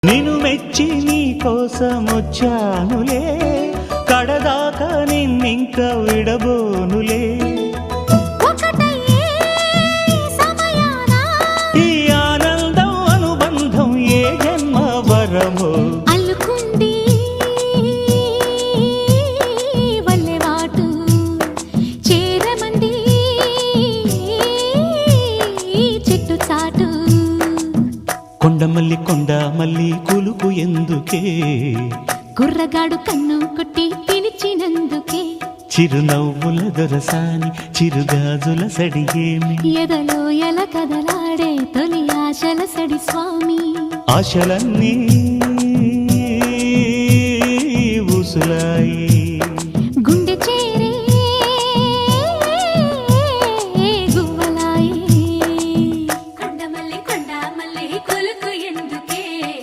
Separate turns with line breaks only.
నిన్ను మెచ్చి నీ కోసం వచ్చానులే, కడదాకా నిన్నింక విడబోనులే. ఈ ఆనందం అనుబంధం ఏ జన్మ వరమో
అల్లుకుంది వల్లెవాటు చేరమంది చెట్టు చాటు.
కొండ మల్లి కులుకు ఎందుకే,
కుర్రగాడు కన్ను కొట్టి పిలిచినందుకే.
చిరునవ్వుల దొరసాని చిరుగాజుల సడిగేమి,
ఎదలో ఎల కదలాడే తొలి ఆశల సడి స్వామి.
ఆశలన్నీ ఊసులా